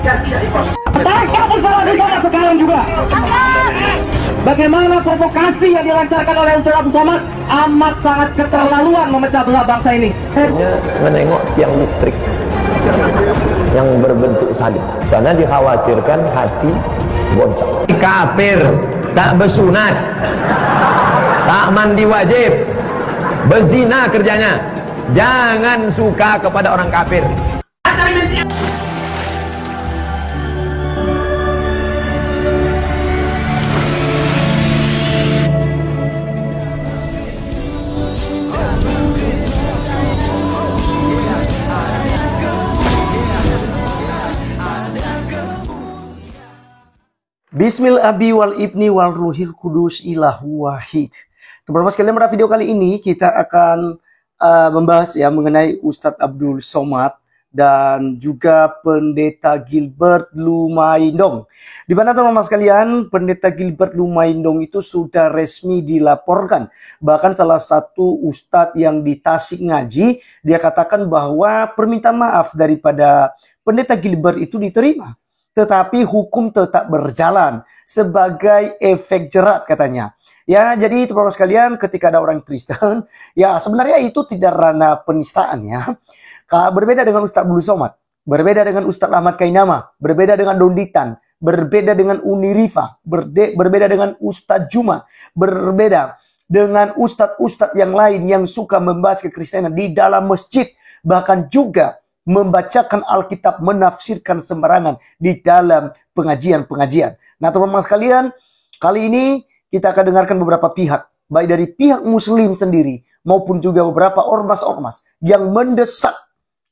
dan tidak diproses. Tangkap bersama di sana sekarang juga. Bagaimana provokasi yang dilancarkan oleh Ustaz Abdul Somad amat sangat keterlaluan memecah belah bangsa ini. Menengok tiang listrik yang berbentuk salib karena dikhawatirkan hati bonceng. Kafir, tak bersunat, tak mandi wajib, berzina kerjanya. Jangan suka kepada orang kafir. Bismil abi wal ibni wal ruhil kudus ilahu wahid. Teman-teman sekalian, pada video kali ini kita akan membahas ya mengenai Ustadz Abdul Somad dan juga Pendeta Gilbert Lumaindong. Di mana teman-teman sekalian, Pendeta Gilbert Lumaindong itu sudah resmi dilaporkan. Bahkan salah satu ustadz yang di Tasik Ngaji, dia katakan bahwa permintaan maaf daripada Pendeta Gilbert itu diterima. Tetapi hukum tetap berjalan sebagai efek jerat katanya. Ya, jadi teman-teman sekalian, ketika ada orang Kristen, ya sebenarnya itu tidak ranah penistaan ya. Berbeda dengan Ustadz Abdul Somad, berbeda dengan Ustadz Ahmad Kainama, berbeda dengan Donditan, berbeda dengan Unirifa, berbeda dengan Ustadz Juma, berbeda dengan ustadz-ustadz yang lain yang suka membahas kekristenan di dalam masjid, bahkan juga membacakan Alkitab, menafsirkan sembarangan di dalam pengajian-pengajian. Nah teman-teman sekalian, kali ini kita akan dengarkan beberapa pihak, baik dari pihak muslim sendiri, maupun juga beberapa ormas-ormas yang mendesak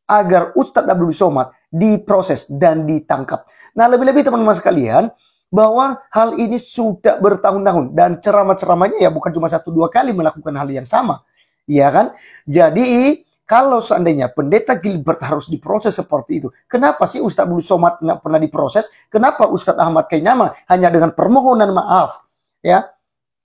agar Ustadz Abdul Somad diproses dan ditangkap. Nah lebih-lebih teman-teman sekalian, bahwa hal ini sudah bertahun-tahun, dan ceramah-ceramahnya ya bukan cuma 1-2 kali melakukan hal yang sama. Ya kan? Jadi kalau seandainya Pendeta Gilbert harus diproses seperti itu, kenapa sih Ustadz Abdul Somad nggak pernah diproses? Kenapa Ustadz Ahmad Kainama hanya dengan permohonan maaf, ya,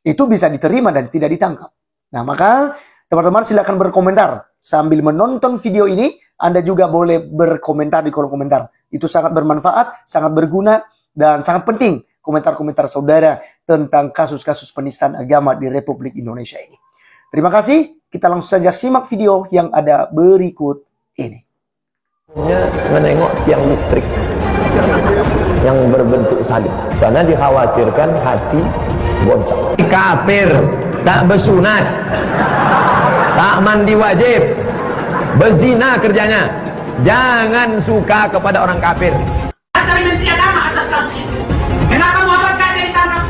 itu bisa diterima dan tidak ditangkap? Nah, maka teman-teman silakan berkomentar. Sambil menonton video ini, Anda juga boleh berkomentar di kolom komentar. Itu sangat bermanfaat, sangat berguna, dan sangat penting komentar-komentar saudara tentang kasus-kasus penistaan agama di Republik Indonesia ini. Terima kasih. Kita langsung saja simak video yang ada berikut ini. Menengok tiang listrik yang berbentuk salib karena dikhawatirkan hati bonceng. Kafir, tak bersunat, tak mandi wajib, berzina kerjanya. Jangan suka kepada orang kafir. Dari Menteri Agama atas kasus itu. Kenapa Muhammad Kaca ditangkap?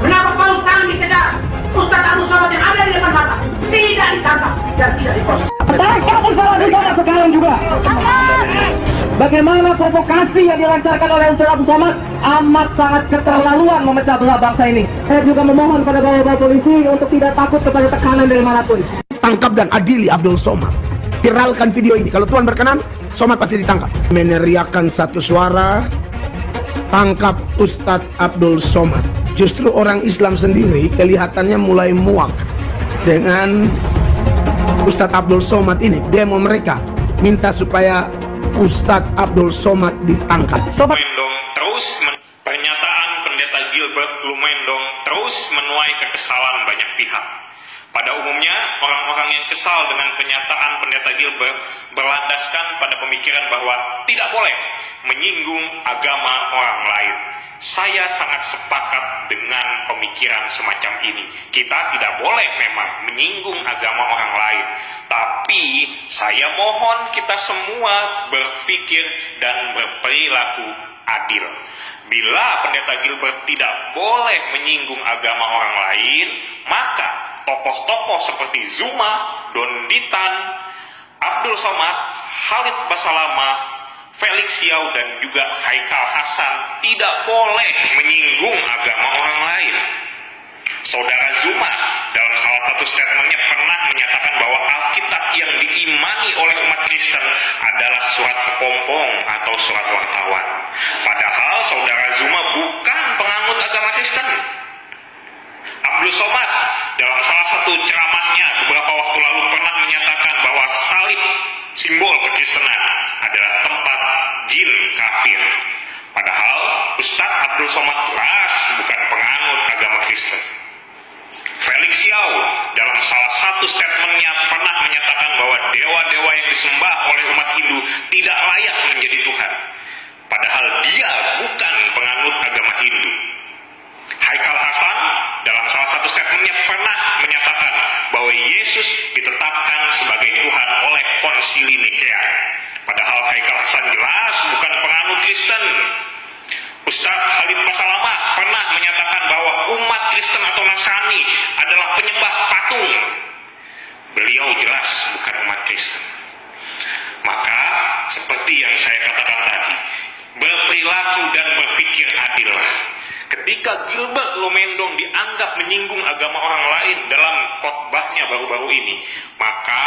Kenapa Paul Salam dikejar? Ustadz Abdul Somad yang ada di depan mata tidak ditangkap dan tidak diproses. Tangkap bersama di sana sekarang juga. Bagaimana provokasi yang dilancarkan oleh Ustaz Abdul Somad amat sangat keterlaluan memecah belah bangsa ini. Saya juga memohon pada bapak-bapak polisi untuk tidak takut kepada tekanan dari manapun. Tangkap dan adili Abdul Somad. Viralkan video ini. Kalau Tuhan berkenan, Somad pasti ditangkap. Meneriakan satu suara, tangkap Ustadz Abdul Somad. Justru orang Islam sendiri kelihatannya mulai muak dengan Ustadz Abdul Somad ini. Demo mereka minta supaya Ustadz Abdul Somad ditangkap. Lumaindong pernyataan Pendeta Gilbert Lumaindong terus menuai kekesalan banyak pihak. Pada umumnya, orang-orang yang kesal dengan pernyataan Pendeta Gilbert berlandaskan pada pemikiran bahwa tidak boleh menyinggung agama orang lain. Saya sangat sepakat dengan pemikiran semacam ini. Kita tidak boleh memang menyinggung agama orang lain. Tapi saya mohon kita semua berpikir dan berperilaku adil. Bila Pendeta Gilbert tidak boleh menyinggung agama orang lain, maka tokoh-tokoh seperti Zuma, Donditan, Abdul Somad, Khalid Basalamah, Felix Yau, dan juga Haikal Hasan tidak boleh menyinggung agama orang lain. Saudara Zuma dalam salah satu statementnya pernah menyatakan bahwa Alkitab yang diimani oleh umat Kristen adalah surat kepompong atau surat wartawan. Padahal saudara Zuma bukan penganut agama Kristen. Abdul Somad dalam salah satu ceramahnya beberapa waktu lalu pernah menyatakan bahwa salib, simbol kekristenan, adalah tempat jin kafir. Padahal Ustadz Abdul Somad jelas bukan penganut agama Kristen. Felix Yao dalam salah satu statementnya pernah menyatakan bahwa dewa-dewa yang disembah oleh umat Hindu tidak layak menjadi Tuhan. Padahal dia bukan penganut agama Hindu. Haikal Hasan dalam salah satu statementnya pernah menyatakan bahwa Yesus ditetapkan sebagai Tuhan oleh Konsili Nikea. Padahal Haikal Hasan jelas bukan penganut Kristen. Ustadz Khalid Basalamah pernah menyatakan bahwa umat Kristen atau Nasrani adalah penyembah patung. Beliau jelas bukan umat Kristen. Maka seperti yang saya katakan tadi, berperilaku dan berpikir adillah. Ketika Gilbert Lumendong dianggap menyinggung agama orang lain dalam khotbahnya baru-baru ini, maka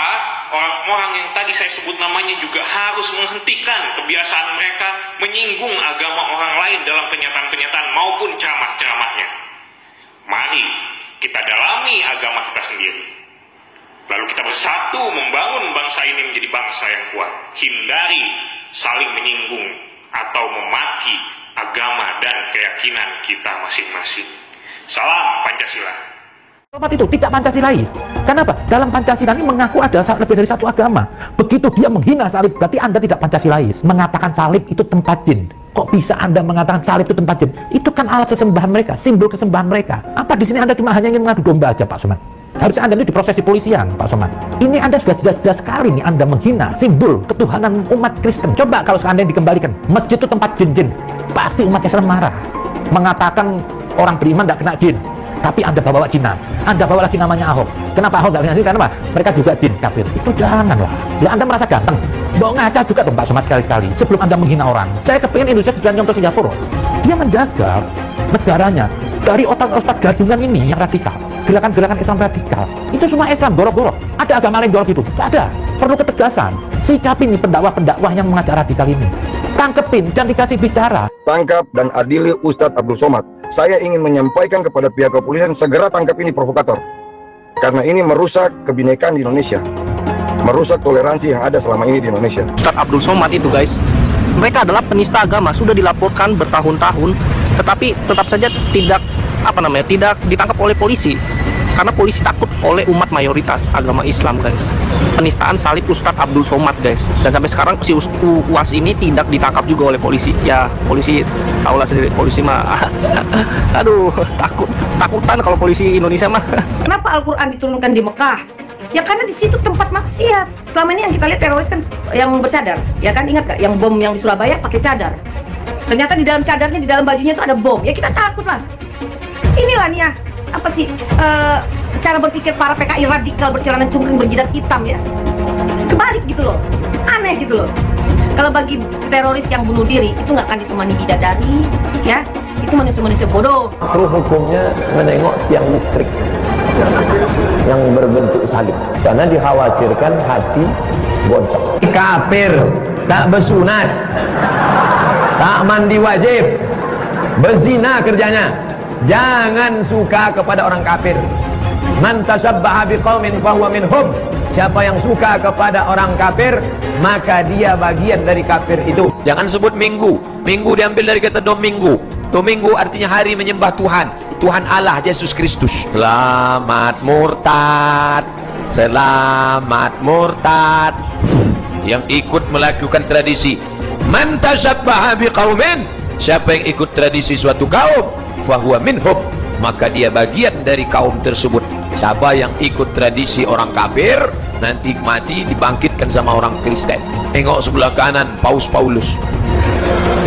orang-orang yang tadi saya sebut namanya juga harus menghentikan kebiasaan mereka menyinggung agama orang lain dalam pernyataan-pernyataan maupun ceramah-ceramahnya. Mari kita dalami agama kita sendiri, lalu kita bersatu membangun bangsa ini menjadi bangsa yang kuat. Hindari saling menyinggung atau memaki agama dan keyakinan kita masing-masing. Salam Pancasila. Somat itu tidak Pancasilais. Kenapa? Dalam Pancasila ini mengaku ada lebih dari satu agama. Begitu dia menghina salib, berarti Anda tidak Pancasilais. Mengatakan salib itu tempat jin. Kok bisa Anda mengatakan salib itu tempat jin? Itu kan alat sesembahan mereka, simbol kesembahan mereka. Apa di sini Anda cuma hanya ingin mengadu domba aja, Pak Somad? Harusnya Anda itu diproses di polisian, Pak Somad. Ini Anda sudah jelas-jelas sekali nih Anda menghina simbol ketuhanan umat Kristen. Coba kalau seandainya dikembalikan, masjid itu tempat jin-jin, pasti umat Islam marah. Mengatakan orang beriman tidak kena jin, tapi Anda bawa Cina, Anda bawa lagi namanya Ahok. Kenapa Ahok nggak kena jin? Karena apa? Mereka juga jin kafir. Itu janganlah. Lah Anda merasa ganteng, bawa ngaca juga dong Pak Somad sekali-sekali. Sebelum Anda menghina orang, saya kepingin Indonesia sudah nyontoh Singapura. Dia menjaga negaranya dari otak-otak gadungan ini yang radikal. Gerakan-gerakan Islam radikal itu semua Islam borok-borok. Ada agama lain borok gitu? Tidak ada. Perlu ketegasan. Sikapin nih pendakwah-pendakwah yang mengajak radikal ini. Tangkepin, jangan dikasih bicara. Tangkap dan adili Ustadz Abdul Somad. Saya ingin menyampaikan kepada pihak kepolisian segera tangkap ini provokator. Karena ini merusak kebinekaan di Indonesia. Merusak toleransi yang ada selama ini di Indonesia. Ustadz Abdul Somad itu guys, mereka adalah penista agama, sudah dilaporkan bertahun-tahun, tetapi tetap saja tidak tidak ditangkap oleh polisi karena polisi takut oleh umat mayoritas agama Islam guys. Penistaan salib Ustadz Abdul Somad guys, dan sampai sekarang si UAS ini tidak ditangkap juga oleh polisi. Ya polisi tahulah sendiri, polisi mah aduh takutan kalau polisi Indonesia mah. Kenapa Al-Quran diturunkan di Mekah? Ya karena di situ tempat maksiat. Selama ini yang kita lihat teroris kan yang bercadar, ya kan, ingat gak? Yang bom yang di Surabaya pakai cadar. Ternyata di dalam cadarnya, di dalam bajunya itu ada bom. Ya kita takut lah. Inilah nih ya, apa sih cara berpikir para PKI radikal bercelana cungkring berjidat hitam ya. Kebalik gitu loh, aneh gitu loh. Kalau bagi teroris yang bunuh diri itu nggak akan ditemani bidadari, ya itu manusia-manusia bodoh. Makruh hukumnya menengok tiang listrik yang berbentuk salib karena dikhawatirkan hati bocor. Kafir, tak bersunat, tak mandi wajib, berzina kerjanya. Jangan suka kepada orang kafir. Man tashabbaha biqaumin fahuwa minhum. Siapa yang suka kepada orang kafir, maka dia bagian dari kafir itu. Jangan sebut minggu. Minggu diambil dari kata domingo. Domingo artinya hari menyembah Tuhan. Tuhan Allah Yesus Kristus. Selamat murtad. Selamat murtad. Yang ikut melakukan tradisi. Man tashabbaha biqaumin. Siapa yang ikut tradisi suatu kaum, fahuwa minhum, maka dia bagian dari kaum tersebut. Siapa yang ikut tradisi orang kafir, nanti mati dibangkitkan sama orang Kristen. Tengok sebelah kanan Paus Paulus,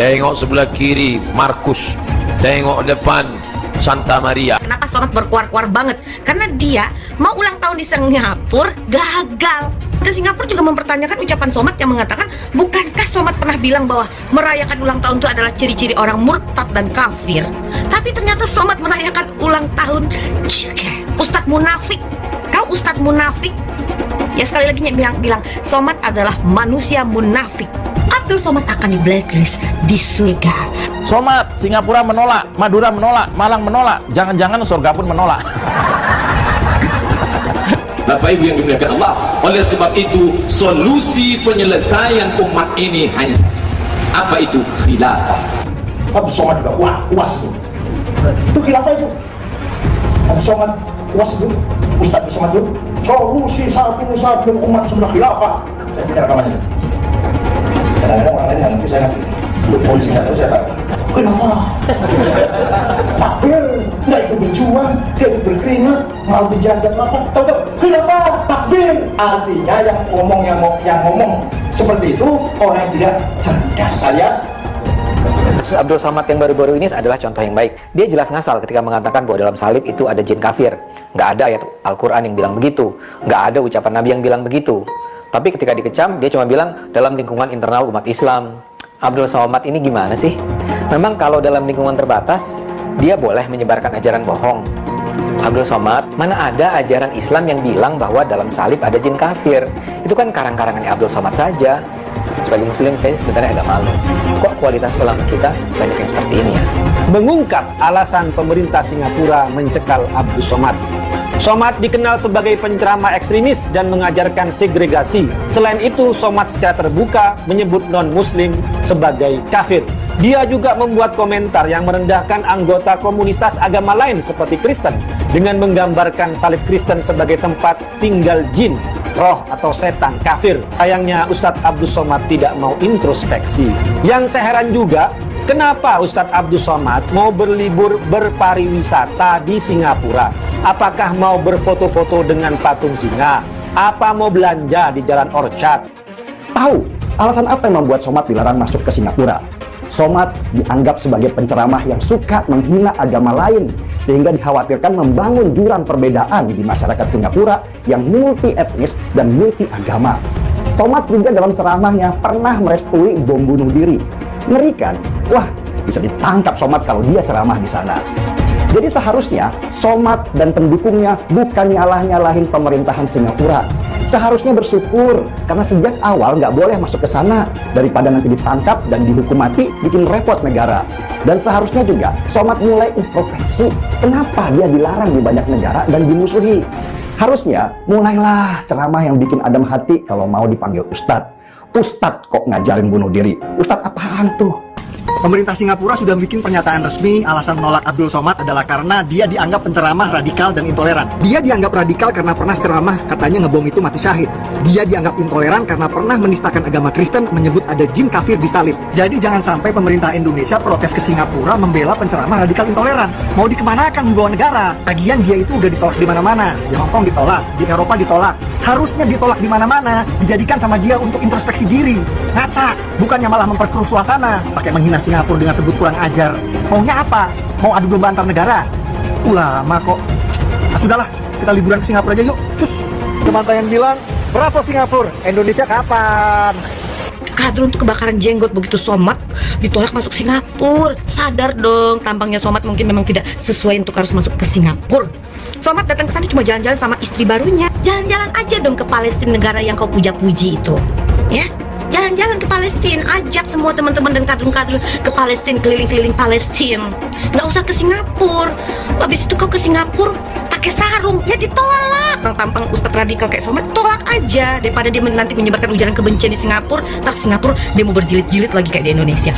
tengok sebelah kiri Markus, tengok depan Santa Maria. Kenapa Somad berkuar-kuar banget? Karena dia mau ulang tahun di Singapura, gagal. Dan Singapura juga mempertanyakan ucapan Somad yang mengatakan, bukankah Somad pernah bilang bahwa merayakan ulang tahun itu adalah ciri-ciri orang murtad dan kafir? Tapi ternyata Somad merayakan ulang tahun Ustadz munafik. Kau Ustadz munafik. Ya sekali lagi bilang Somad adalah manusia munafik. Abdul Somad akan di blacklist di surga. Somad, Singapura menolak, Madura menolak, Malang menolak, jangan-jangan surga pun menolak. Bapak Ibu yang dimuliakan Allah, oleh sebab itu solusi penyelesaian umat ini hanya apa itu? Khilafah. Abdul Somad juga puas itu. Itu khilafah itu. Abdul Somad puas itu. Ustaz Abdul Somad itu solusi satu umat sebelah khilafah. Saya bicara rekamannya. Kadang-kadang orang lain yang nanti saya polisi nggak tahu saya tahu. Khilafah. Takbir, nggak ikut berjuang, nggak ikut berkeringat, mau dijajah apa? Tahu-tahu khilafah, takbir. Artinya yang ngomong seperti itu orang yang tidak cerdas alias. Abdul Somad yang baru-baru ini adalah contoh yang baik. Dia jelas ngasal ketika mengatakan bahwa dalam salib itu ada jin kafir. Nggak ada ayat Al-Quran yang bilang begitu. Nggak ada ucapan Nabi yang bilang begitu. Tapi ketika dikecam, dia cuma bilang dalam lingkungan internal umat Islam. Abdul Somad ini gimana sih? Memang kalau dalam lingkungan terbatas, dia boleh menyebarkan ajaran bohong. Abdul Somad, mana ada ajaran Islam yang bilang bahwa dalam salib ada jin kafir? Itu kan karang-karangannya Abdul Somad saja. Sebagai muslim saya sebenarnya agak malu. Kok kualitas ulama kita banyak yang seperti ini ya? Mengungkap alasan pemerintah Singapura mencekal Abdul Somad. Somad dikenal sebagai penceramah ekstremis dan mengajarkan segregasi. Selain itu, Somad secara terbuka menyebut non-muslim sebagai kafir. Dia juga membuat komentar yang merendahkan anggota komunitas agama lain seperti Kristen dengan menggambarkan salib Kristen sebagai tempat tinggal jin, roh atau setan kafir. Sayangnya Ustadz Abdul Somad tidak mau introspeksi. Yang saya heran juga, kenapa Ustadz Abdul Somad mau berlibur berpariwisata di Singapura? Apakah mau berfoto-foto dengan patung singa? Apa mau belanja di Jalan Orchard? Tahu alasan apa yang membuat Somad dilarang masuk ke Singapura? Somad dianggap sebagai penceramah yang suka menghina agama lain, sehingga dikhawatirkan membangun jurang perbedaan di masyarakat Singapura yang multi etnis dan multi agama. Somad juga dalam ceramahnya pernah merestui bom bunuh diri. Mengerikan, wah bisa ditangkap Somad kalau dia ceramah di sana. Jadi seharusnya Somad dan pendukungnya bukan nyalah-nyalahin pemerintahan Singapura. Seharusnya bersyukur karena sejak awal nggak boleh masuk ke sana daripada nanti ditangkap dan dihukum mati bikin repot negara. Dan seharusnya juga Somad mulai introspeksi kenapa dia dilarang di banyak negara dan dimusuhi. Harusnya mulailah ceramah yang bikin adem hati kalau mau dipanggil Ustadz. Ustadz kok ngajarin bunuh diri? Ustadz apaan tuh? Pemerintah Singapura sudah bikin pernyataan resmi alasan menolak Abdul Somad adalah karena dia dianggap penceramah radikal dan intoleran. Dia dianggap radikal karena pernah ceramah katanya ngebom itu mati syahid. Dia dianggap intoleran karena pernah menistakan agama Kristen menyebut ada jin kafir di salib. Jadi jangan sampai pemerintah Indonesia protes ke Singapura membela penceramah radikal intoleran. Mau dikemanakan di bawah negara? Lagian dia itu udah ditolak di mana-mana. Di Hong Kong ditolak, di Eropa ditolak. Harusnya ditolak di mana-mana, dijadikan sama dia untuk introspeksi diri. Ngaca, bukannya malah memperkeruh suasana, pakai menghina Singapura dengan sebut kurang ajar. Maunya apa? Mau adu domba antar negara? Ulama kok. Sudahlah, kita liburan ke Singapura aja yuk. Cus. Teman yang bilang, bravo Singapura, Indonesia kapan? Kader untuk kebakaran jenggot begitu Somad ditolak masuk Singapura. Sadar dong, tampangnya Somad mungkin memang tidak sesuai untuk harus masuk ke Singapura. Somad datang ke sana cuma jalan-jalan sama istri barunya. Jalan-jalan aja dong ke Palestina, negara yang kau puja-puji itu. Ya, jalan-jalan ke Palestina, ajak semua teman-teman dan kader-kader ke Palestina, keliling-keliling Palestina. Nggak usah ke Singapura. Habis itu kau ke Singapura pakai sarung, ya ditolak. Tampang ustadz radikal kayak Somad, tolak aja daripada dia nanti menyebarkan ujaran kebencian di Singapura. Ntar Singapura dia mau berjilid-jilid lagi kayak di Indonesia.